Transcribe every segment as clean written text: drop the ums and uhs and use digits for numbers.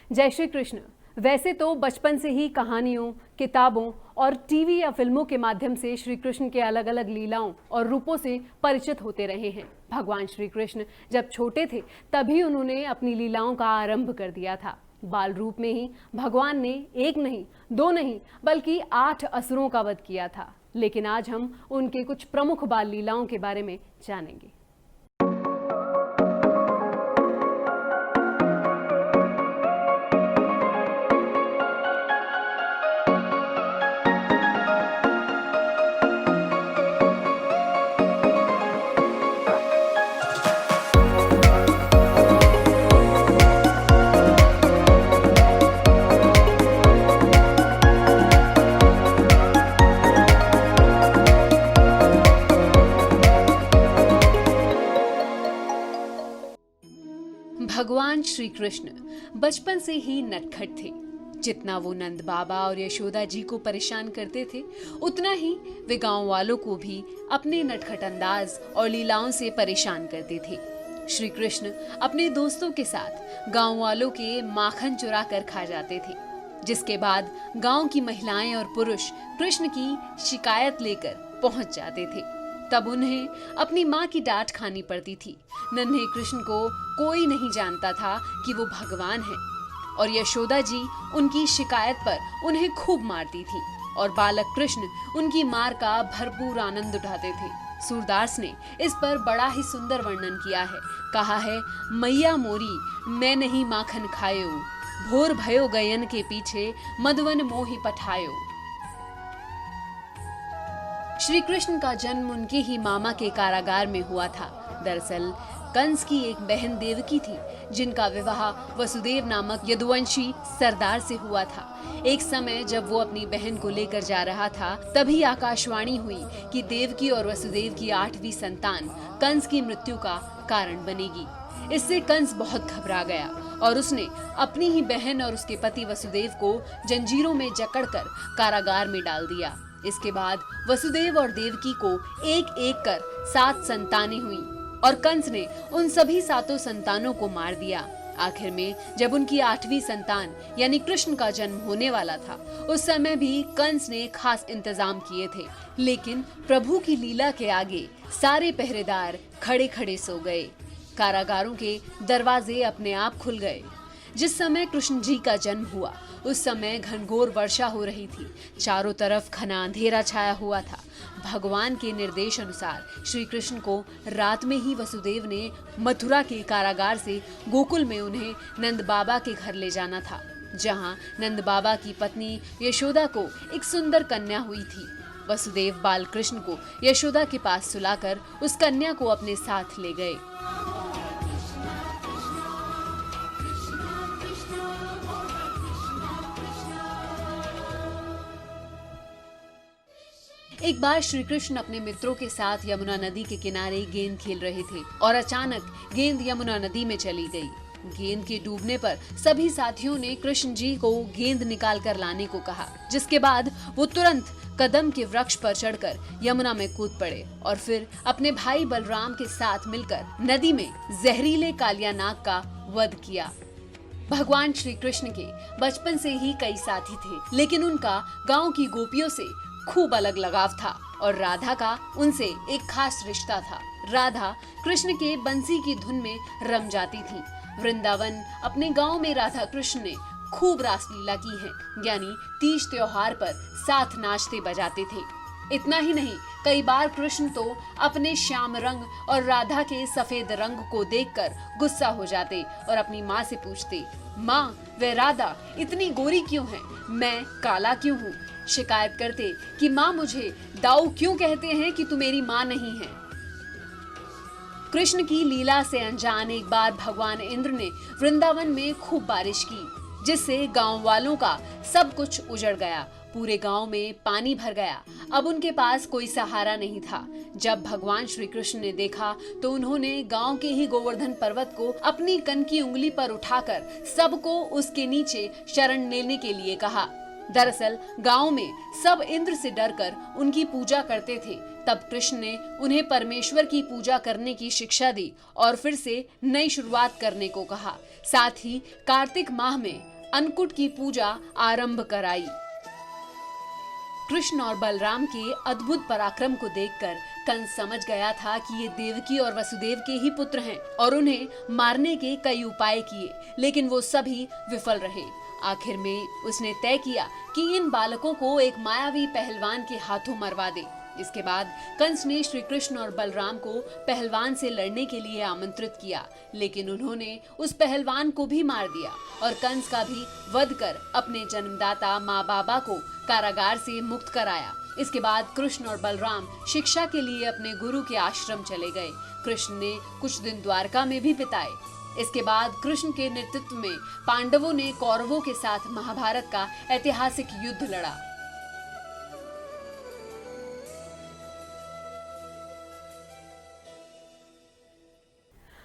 जय श्री कृष्ण। वैसे तो बचपन से ही कहानियों, किताबों और टीवी या फिल्मों के माध्यम से श्री कृष्ण के अलग अलग लीलाओं और रूपों से परिचित होते रहे हैं। भगवान श्री कृष्ण जब छोटे थे तभी उन्होंने अपनी लीलाओं का आरंभ कर दिया था। बाल रूप में ही भगवान ने एक नहीं, दो नहीं, बल्कि 8 असुरों का वध किया था। लेकिन आज हम उनके कुछ प्रमुख बाल लीलाओं के बारे में जानेंगे। भगवान श्री कृष्ण बचपन से ही नटखट थे। जितना वो नंद बाबा और यशोदा जी को परेशान करते थे, उतना ही वे गांव वालों को भी अपने नटखट अंदाज और लीलाओं से परेशान करते थे। श्री कृष्ण अपने दोस्तों के साथ गांव वालों के माखन चुरा कर खा जाते थे, जिसके बाद गांव की महिलाएं और पुरुष कृष्ण की शिकायत लेकर पहुंच जाते थे। तब उन्हें अपनी माँ की डांट खानी पड़ती थी। नन्हे कृष्ण को कोई नहीं जानता था कि वो भगवान है, और यशोदा जी उनकी शिकायत पर उन्हें खूब मारती थी और बालक कृष्ण उनकी मार का भरपूर आनंद उठाते थे। सूरदास ने इस पर बड़ा ही सुंदर वर्णन किया है। कहा है, मैया मोरी मैं नहीं माखन खायो, भोर भयो गयन के पीछे मधुवन मोहि पठायो। श्री कृष्ण का जन्म उनके ही मामा के कारागार में हुआ था। दरअसल कंस की एक बहन देवकी थी, जिनका विवाह वसुदेव नामक यदुवंशी सरदार से हुआ था। एक समय जब वो अपनी बहन को लेकर जा रहा था, तभी आकाशवाणी हुई कि देवकी और वसुदेव की 8वीं संतान कंस की मृत्यु का कारण बनेगी। इससे कंस बहुत घबरा गया और उसने अपनी ही बहन और उसके पति वसुदेव को जंजीरों में जकड़कर कारागार में डाल दिया। इसके बाद वसुदेव और देवकी को एक एक कर 7 संतानें हुई और कंस ने उन सभी 7 संतानों को मार दिया। आखिर में जब उनकी 8वीं संतान यानी कृष्ण का जन्म होने वाला था, उस समय भी कंस ने खास इंतजाम किए थे। लेकिन प्रभु की लीला के आगे सारे पहरेदार खड़े खड़े सो गए। कारागारों के दरवाजे अपने आप खुल गए। जिस समय कृष्ण जी का जन्म हुआ, उस समय घनघोर वर्षा हो रही थी। चारों तरफ घना अंधेरा छाया हुआ था। भगवान के निर्देश अनुसार श्री कृष्ण को रात में ही वसुदेव ने मथुरा के कारागार से गोकुल में उन्हें नंद बाबा के घर ले जाना था, जहां नंद बाबा की पत्नी यशोदा को एक सुंदर कन्या हुई थी। वसुदेव बाल कृष्ण को यशोदा के पास सुलाकर उस कन्या को अपने साथ ले गए। एक बार श्री कृष्ण अपने मित्रों के साथ यमुना नदी के किनारे गेंद खेल रहे थे और अचानक गेंद यमुना नदी में चली गई। गेंद के डूबने पर सभी साथियों ने कृष्ण जी को गेंद निकाल कर लाने को कहा, जिसके बाद वो तुरंत कदम के वृक्ष पर चढ़कर यमुना में कूद पड़े और फिर अपने भाई बलराम के साथ मिलकर नदी में जहरीले कालियानाग का वध किया। भगवान श्री कृष्ण के बचपन से ही कई साथी थे, लेकिन उनका गांव की गोपियों से खूब अलग लगाव था और राधा का उनसे एक खास रिश्ता था। राधा कृष्ण के बंसी की धुन में रम जाती थी। वृंदावन अपने गांव में राधा कृष्ण ने खूब रासलीला की है, यानी तीज त्योहार पर साथ नाचते बजाते थे। इतना ही नहीं, कई बार कृष्ण तो अपने श्याम रंग और राधा के सफेद रंग को देखकर गुस्सा हो जाते और अपनी माँ से पूछते, माँ वे राधा इतनी गोरी क्यों है, मैं काला क्यों हूँ। शिकायत करते कि माँ मुझे दाऊ क्यों कहते हैं कि तू मेरी माँ नहीं है। कृष्ण की लीला से अनजान एक बार भगवान इंद्र ने वृंदावन में खूब बारिश की, जिससे गांव वालों का सब कुछ उजड़ गया। पूरे गांव में पानी भर गया। अब उनके पास कोई सहारा नहीं था। जब भगवान श्री कृष्ण ने देखा तो उन्होंने गांव के ही गोवर्धन पर्वत को अपनी कन की उंगली पर उठाकर सबको उसके नीचे शरण लेने के लिए कहा। दरअसल गांव में सब इंद्र से डरकर उनकी पूजा करते थे। तब कृष्ण ने उन्हें परमेश्वर की पूजा करने की शिक्षा दी और फिर से नई शुरुआत करने को कहा। साथ ही कार्तिक माह में अन्नकूट की पूजा आरंभ कराई। कृष्ण और बलराम के अद्भुत पराक्रम को देखकर कंस समझ गया था कि ये देवकी और वसुदेव के ही पुत्र हैं और उन्हें मारने के कई उपाय किए, लेकिन वो सभी विफल रहे। आखिर में उसने तय किया कि इन बालकों को एक मायावी पहलवान के हाथों मरवा दे। इसके बाद कंस ने श्री कृष्ण और बलराम को पहलवान से लड़ने के लिए आमंत्रित किया, लेकिन उन्होंने उस पहलवान को भी मार दिया और कंस का भी वध कर अपने जन्मदाता माँ बाबा को कारागार से मुक्त कराया। इसके बाद कृष्ण और बलराम शिक्षा के लिए अपने गुरु के आश्रम चले गए। कृष्ण ने कुछ दिन द्वारका में भी बिताए। इसके बाद कृष्ण के नेतृत्व में पांडवों ने कौरवों के साथ महाभारत का ऐतिहासिक युद्ध लड़ा।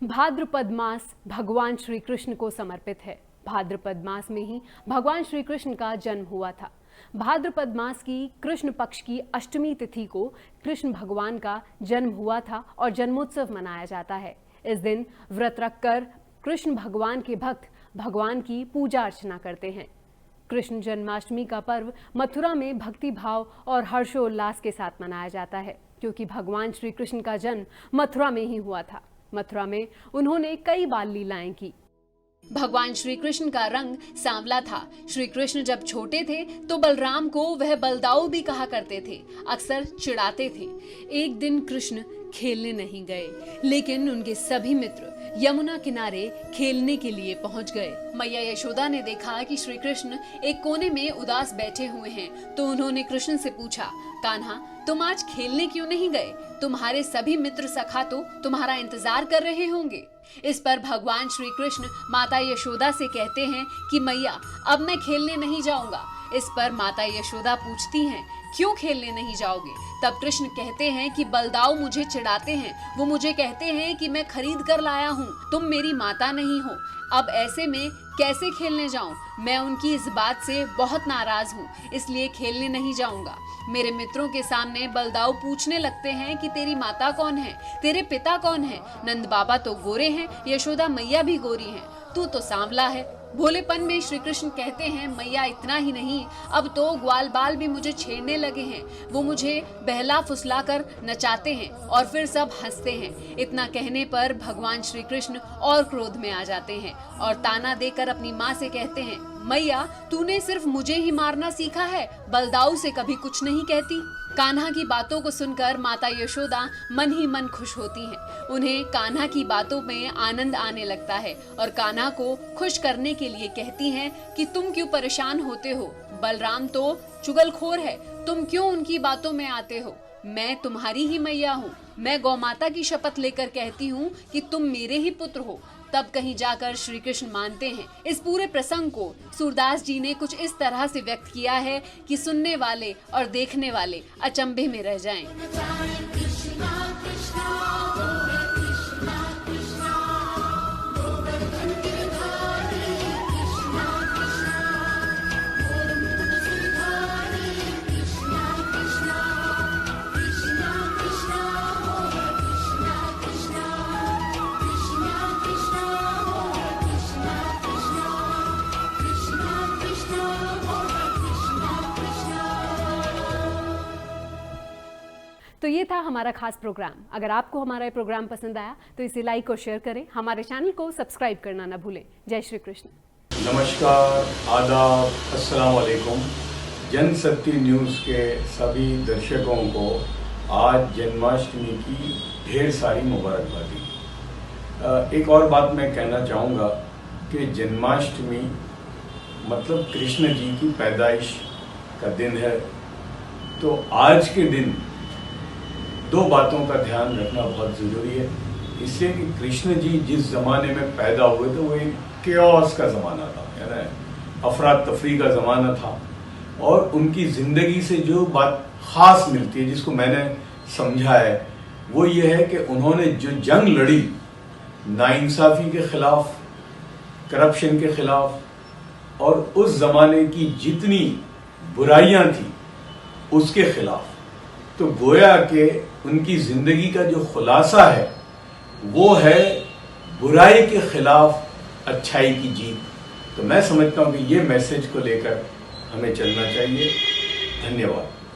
भाद्रपद मास भगवान श्री कृष्ण को समर्पित है। भाद्रपद मास में ही भगवान श्री कृष्ण का जन्म हुआ था। भाद्रपद मास की कृष्ण पक्ष की अष्टमी तिथि को कृष्ण भगवान का जन्म हुआ था और जन्मोत्सव मनाया जाता है। इस दिन व्रत रखकर कृष्ण भगवान के भक्त भगवान की पूजा अर्चना करते हैं। कृष्ण जन्माष्टमी का पर्व मथुरा में भक्ति भाव और हर्षोल्लास के साथ मनाया जाता है, क्योंकि भगवान श्री कृष्ण का जन्म मथुरा में ही हुआ था। मथुरा में उन्होंने कई बाल लीलाएं की। भगवान श्री कृष्ण का रंग सांवला था। श्री कृष्ण जब छोटे थे तो बलराम को वह बलदाऊ भी कहा करते थे, अक्सर चिढ़ाते थे। एक दिन कृष्ण खेलने नहीं गए, लेकिन उनके सभी मित्र यमुना किनारे खेलने के लिए पहुंच गए। मैया यशोदा ने देखा कि श्री कृष्ण एक कोने में उदास बैठे हुए हैं, तो उन्होंने कृष्ण से पूछा, कान्हा तुम आज खेलने क्यों नहीं गए? तुम्हारे सभी मित्र सखा तो तुम्हारा इंतजार कर रहे होंगे। इस पर भगवान श्री कृष्ण माता यशोदा से कहते हैं कि मैया अब मैं खेलने नहीं जाऊंगा। इस पर माता यशोदा पूछती हैं, क्यों खेलने नहीं जाओगे? तब कृष्ण कहते हैं कि बलदाऊ मुझे चिढ़ाते हैं, वो मुझे कहते हैं कि मैं खरीद कर लाया हूँ, तुम मेरी माता नहीं हो। अब ऐसे में कैसे खेलने जाऊं? मैं उनकी इस बात से बहुत नाराज हूँ, इसलिए खेलने नहीं जाऊंगा। मेरे मित्रों के सामने बलदाऊ पूछने लगते हैं कि तेरी माता कौन है, तेरे पिता कौन है? नंद बाबा तो गोरे हैं, यशोदा मैया भी गोरी हैं, तू तो सांवला है। भोलेपन में श्री कृष्ण कहते हैं, मैया इतना ही नहीं, अब तो ग्वाल बाल भी मुझे छेड़ने लगे हैं। वो मुझे बहला फुसला कर नचाते हैं और फिर सब हंसते हैं। इतना कहने पर भगवान श्री कृष्ण और क्रोध में आ जाते हैं और ताना देकर अपनी माँ से कहते हैं, मैया तूने सिर्फ मुझे ही मारना सीखा है, बलदाऊ से कभी कुछ नहीं कहती। कान्हा की बातों को सुनकर माता यशोदा मन ही मन खुश होती हैं। उन्हें कान्हा की बातों में आनंद आने लगता है और कान्हा को खुश करने के लिए कहती हैं कि तुम क्यों परेशान होते हो? बलराम तो चुगलखोर है, तुम क्यों उनकी बातों में आते हो? मैं तुम्हारी ही मैया हूँ। मैं गौमाता की शपथ लेकर कहती हूँ कि तुम मेरे ही पुत्र हो। तब कहीं जाकर श्री कृष्ण मानते हैं। इस पूरे प्रसंग को सूरदास जी ने कुछ इस तरह से व्यक्त किया है कि सुनने वाले और देखने वाले अचंभे में रह जाएं। तो ये था हमारा खास प्रोग्राम। अगर आपको हमारा ये प्रोग्राम पसंद आया तो इसे लाइक और शेयर करें। हमारे चैनल को सब्सक्राइब करना ना भूलें। जय श्री कृष्ण। नमस्कार, आदाब, अस्सलाम वालेकुम। जनशक्ति न्यूज़ के सभी दर्शकों को आज जन्माष्टमी की ढेर सारी मुबारकबादी। एक और बात मैं कहना चाहूँगा कि जन्माष्टमी मतलब कृष्ण जी की पैदाइश का दिन है। तो आज के दिन दो बातों का ध्यान रखना बहुत ज़रूरी है, इसलिए कि कृष्ण जी जिस ज़माने में पैदा हुए थे वो एक केओस का ज़माना था, यानी अफरा तफरी का ज़माना था। और उनकी ज़िंदगी से जो बात ख़ास मिलती है, जिसको मैंने समझा है, वो ये है कि उन्होंने जो जंग लड़ी नाइंसाफ़ी के ख़िलाफ़, करप्शन के ख़िलाफ़ और उस ज़माने की जितनी बुराइयां थी उसके ख़िलाफ़, तो गोया के उनकी ज़िंदगी का जो खुलासा है वो है बुराई के खिलाफ अच्छाई की जीत। तो मैं समझता हूँ कि ये मैसेज को लेकर हमें चलना चाहिए। धन्यवाद।